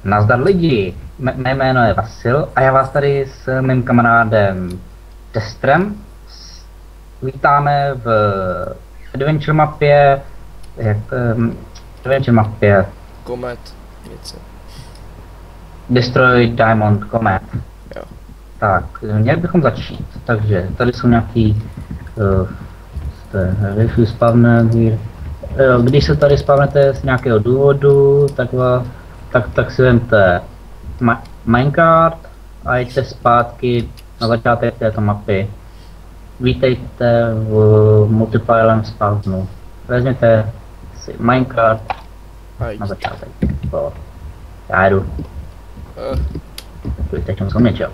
Nazdar lidi, mé jméno je Vasil a já vás tady s mým kamarádem Testrem vítáme v adventure mapě, adventure mapě Komet, něco. Destroy Diamond Comet. Jo. Tak, měli bychom začít, takže tady jsou nějaký spawner, když se tady spawnete z nějakého důvodu, tak si vemte minecart a jděte zpátky na začátek této mapy. Vítejte v multiplayerem spawnu. Vezměte si minecart na začátek. Já jdu. Teď jsem něčeho.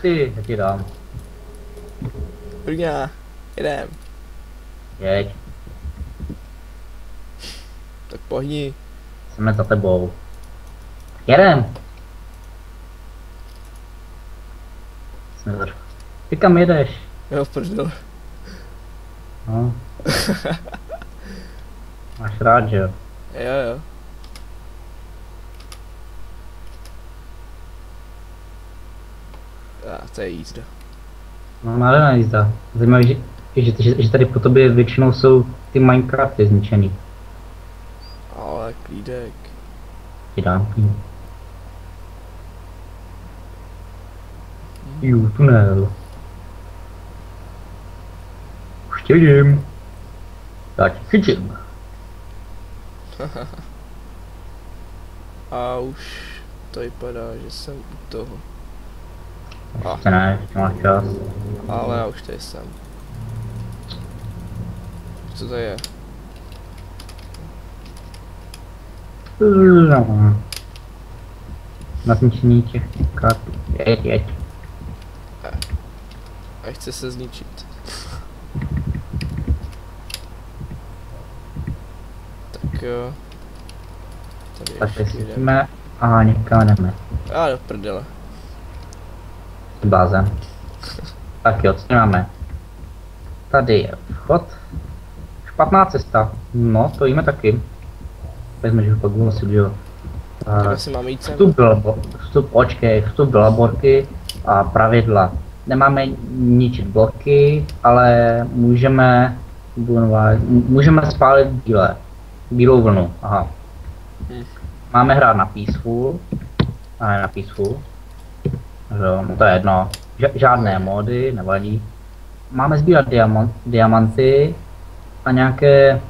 Ty, já ti dám. Brňa, jedem. Jeď, Tak pohni. jsme za tebou. Jedem. Ty kam jedeš? Jo, prdel. No. Máš rád, že jo? Jo. To je jízda. No, nádherná jízda. Zajímavé, že tady po tobě většinou jsou ty Minecrafty zničený. Ale klídek. Ti dám klín. Tunel. Už tě vidím. Já tě chytím. A už to vypadá, že jsem u toho. Ještě ne, ještě máš čas. Ale já už tady jsem. Co to je? Na zničení těch kart. Jeď. A chce se zničit. Tak jo. Takže jsme a někam jdeme. A do prdele. Blázen. Tak jo, co máme? Tady je vchod. Špatná cesta. No, to víme taky. Vezme, že pak budu si jo. Asi máme jít sem. Vstup do laborky a pravidla. Nemáme ničit bloky, ale můžeme spálit bílou vlnu. Aha. Máme hrát na peaceful. A ne na peaceful. No to je jedno. Žádné módy, nevadí. Máme sbírat diamanty a nějaké...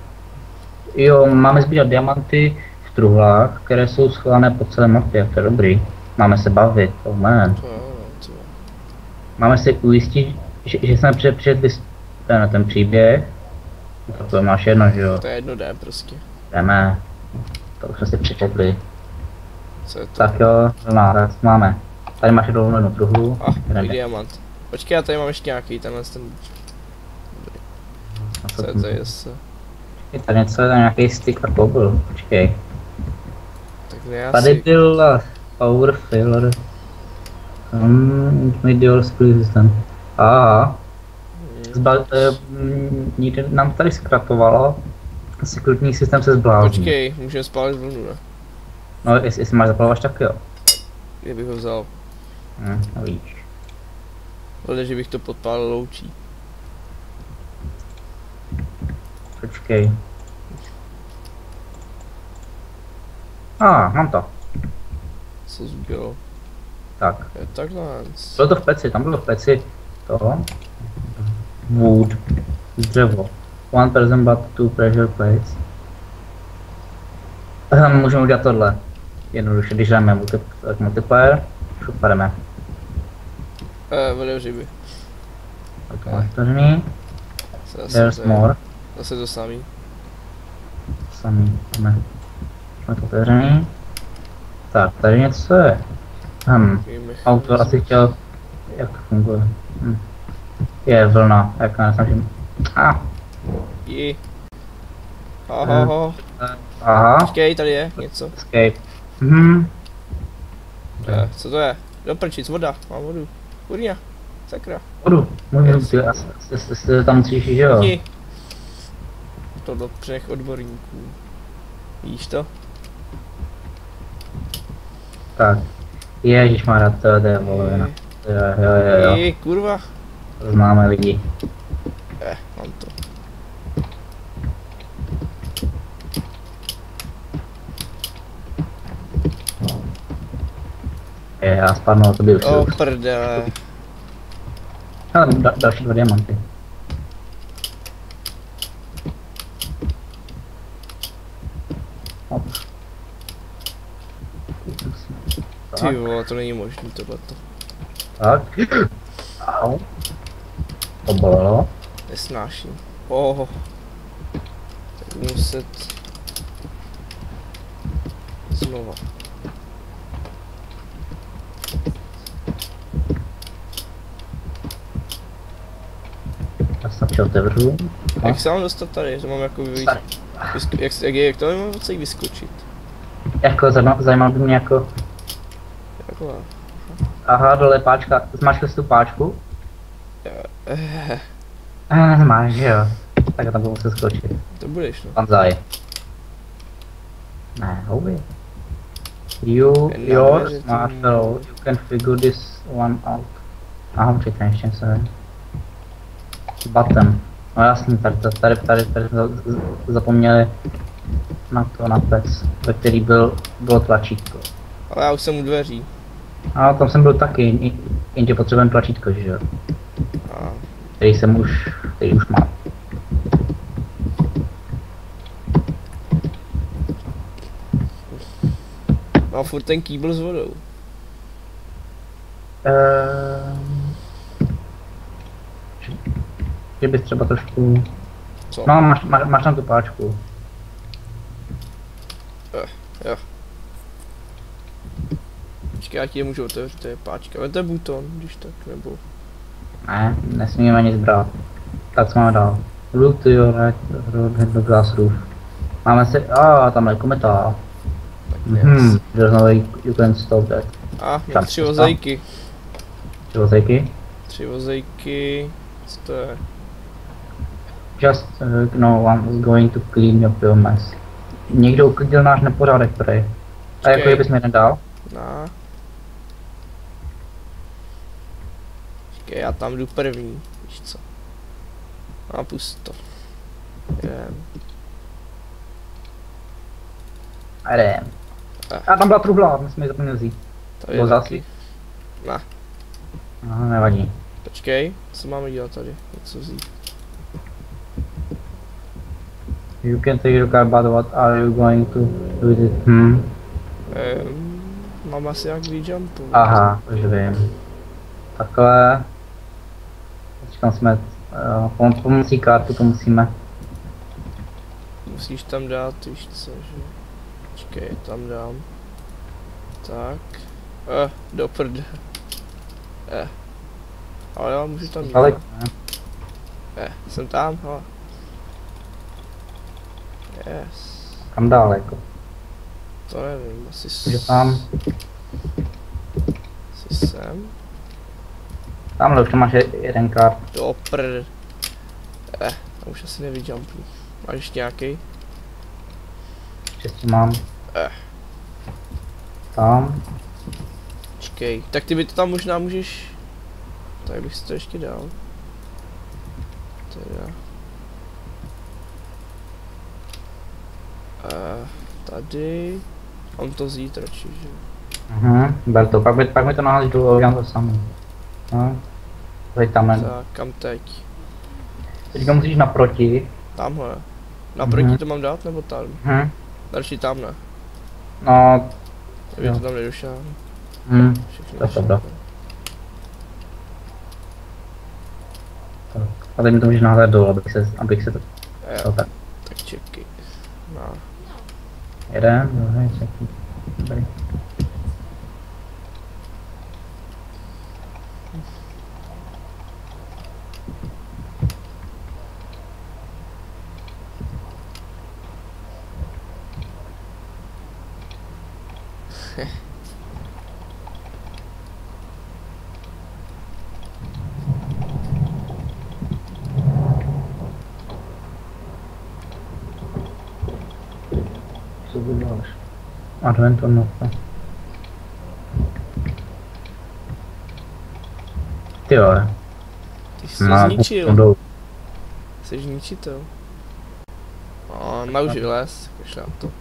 Jo, máme sbírat diamanty v truhlách, které jsou schované po celé mapě, to je dobrý. Máme se bavit, oh man. Máme si ujistit, že jsme přečetli ten příběh. To máš jedno, že jo? To je jedno, jde prostě. Jdeme. To už jsme si přečetli. Co je to? Tak jo, náraz máme. Tady máš jednu truhlu. Diamant. Počkej, já tady mám ještě nějaký tenhle ten... Co je to jest? Tady něco, je nějaký stick a kobl, počkej. Tak ne, tady byl power filler. Medial skill system. Aha. Nám tady zkratovalo. Sekretní systém se zbláznil. Počkej, můžeme spálit vlnu, ne? No, jestli máš zapalovač, tak jo. Kde bych ho vzal? No víš. Hledaj, že bych to podpálil loučí. Počkej. Mám to. Co zbylo? Tak. Je takhle. Bylo to v peci, tam bylo v peci toho. Wood. Dřevo. 1% but 2 pressure plates. Můžeme udělat tohle. Jednoduše, když dáme multiplayer, šupareme. Vede ryby. Tak to máš otevřený. There's more. Zase to samý. Máme to otevřený. Tak, tady něco je. Autor asi chtěl, jak to funguje. Je vlna, jak nesnažím. Aha. Počkej, tady je něco. Escape. Co to je? Doprčic, voda, mám vodu. Kurňa, sakra. Vodu, můžu, asi tam musíš, že jo? To do třech odborníků. Víš to? Tak. Ježišmarja, to je volovina. Jo. Kurva. To známe lidi. Mám to. Já spadnu, to by už. O prdele. Ale další 2 diamanty. Hop. Ty vole, to není možný tohleto. Tak. Au. To bolelo. Nesnáším. Tak budu muset... Znova. Já se tam otevřu. Jak se mám dostat tady? To mám jako vyjít. Jak to mám odsaď vyskočit? Jako zajímalo by mě jako... Taková. Aha, dole páčka. Zmáčkl jsi tu páčku? Zmáš, že jo. Tak tam budu muset skočit. To budeš, no. Banzai. Ne, houby. Yours, Marshall, you can figure this one out. Aha, počkejte, ještě něco je. Button. No jasně, tady zapomněli na to, na pec, ve který bylo tlačítko. Ale já už jsem u dveří. A tam jsem byl taky, jenže potřebujeme tlačítko, že jo? Který už mám. Mám furt ten kýbl s vodou. Že bys třeba trošku... Co? No, máš tam tu páčku. Jo. Počkej, já ti je můžu otevřít, to je páčka. Ale to je buton, když tak, nebo... Ne, nesmíme nic brát. Tak co máme dál? Look to your right, hit the glass roof. Máme si... tamhle je kometa. There's no way you can stop that. Mám 3 vozejky. 3 vozejky? 3 vozejky... Co to je? Just, no one is going to clean your pure mess. Někdo uklidil náš nepořádek, prej. A jako bys mi nedal? No. Počkej, já tam jdu první, víš co. A pusto. Jdem. A tam byla truhla, my jsme ji zapomněli vzít. To je taky. Ne. No, nevadí. Počkej, co máme dělat tady? Něco vzít. You can take your car, but what are you going to do with it? Mám asi jak vyjumpu. Aha, už vím. Takhle. Teďka jsme, pomocí kartu to musíme. Musíš tam dát, víš co, že? Počkej, tam dám. Tak. Do prde. Ale já můžu tam jít. Daleko, ne? Jsem tam, hele. Yes. Kam daleko? To nevím, asi Může tam. Asi sem. Tamhle už tam máš jeden kart. Do prd. Tam už asi nevyjumpnu. Máš ještě nějaký? Ještě mám. Tam. Počkej, tak ty by to tam možná můžeš... Tak bych si to ještě dal. Teda. Tady... Mám to vzít radši, že? Ber to, pak mi to naházíš dolů, udělám to samý. No. Teď tam jen. Tak, kam teď? Teďka musíš naproti. Tamhle. Naproti to mám dát, nebo tam? Další tam ne. No. Kdyby to tam nedošel. To je dobré. A teď mi to můžeš naházet dolů, abych se to... Tak čekej. No. Jeden, druhý, třetí. Dobrý. Co uděláš? Advent on nota. Ty jo. Ty jsi to zničil. dolů. Jsi zničitel. No, má už vylez, už na to.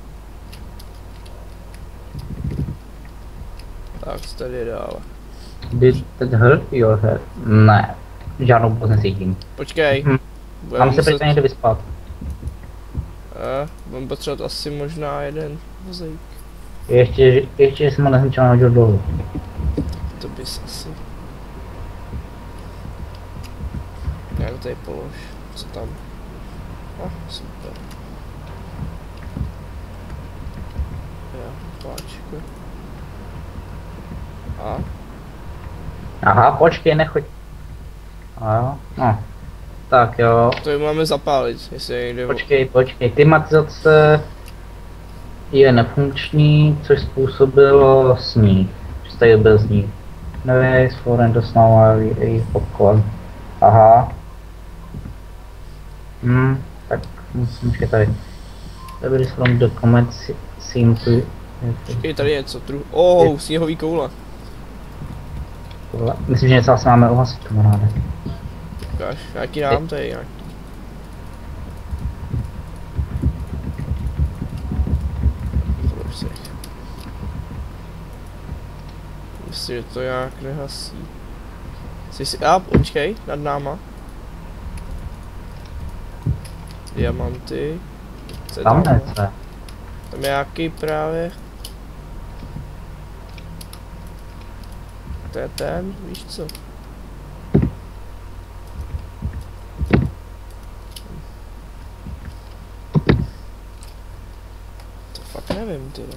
Tak, co tady je dále? Did that hurt your head? Ne. Žádnou pomoc necítím. Počkej. Mám se přece někde vyspat. Budem potřebovat asi možná jeden vozejk. Ještě jsem ho nezničil a hodil dolů. To bys asi. Jak tady polož. Co tam? Super. Jo, páčku. Aha, počkej, nechoď. A jo, no. Tak jo. To ji máme zapálit, jestli je někde... Počkej, klimatizace je nefunkční, což způsobilo sníh. Že byl sníh. Noise for and snow a popcorn. Aha. Tak musím tady. Debris from the comet seem to... Počkej, tady je co? Sněhový koule. Myslím, že něco asi máme uhasit, kamaráde. Ukáž, jaký nám to je nějaký. Myslím, že to nějak nehasí. Počkej, nad náma. Diamanty. Tam ne, co? Tam je nějaký právě. To je ten, víš co? To fakt nevím, tyhle.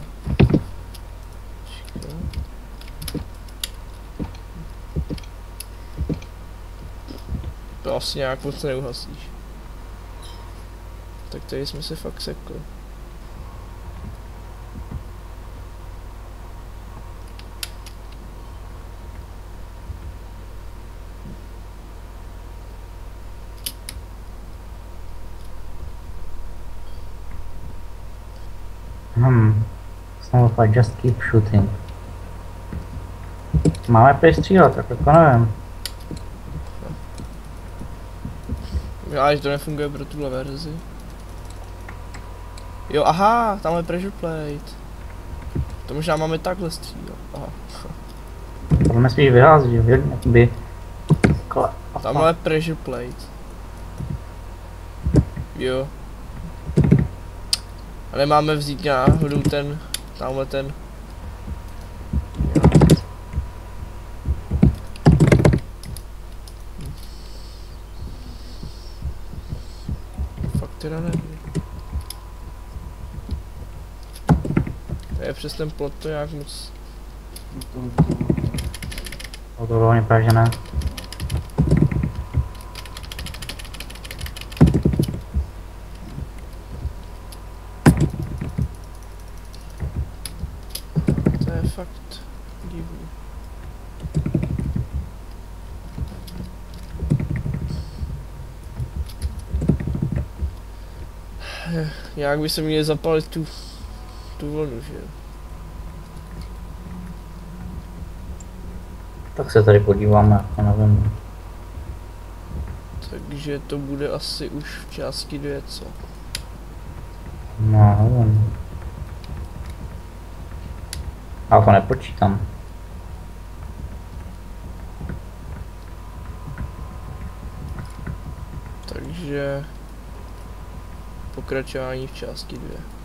To asi nějak moc neuhasíš. Tak tady jsme se fakt sekli. Znovu fakt just keep shooting. Máme přestřílet, tak jako nevím. Já, že to nefunguje pro tuhle verzi. Jo, aha, tam je pressure plate. To možná máme takhle střílet, aha. Tohle spíš vyhází, že jakoby... Tamhle je pressure plate. Jo. Ale máme vzít náhodou ten, tamhle ten. Fakt teda nevím. To je přes ten plot to nějak moc. To bylo vypadá, že ne. To je fakt divný. Jak by se měli zapalit tu vlnu, že jo? Tak se tady podíváme, já nevím. Takže to bude asi už v části 2, co? No, nevím. Já to nepočítám. Takže pokračování v části 2.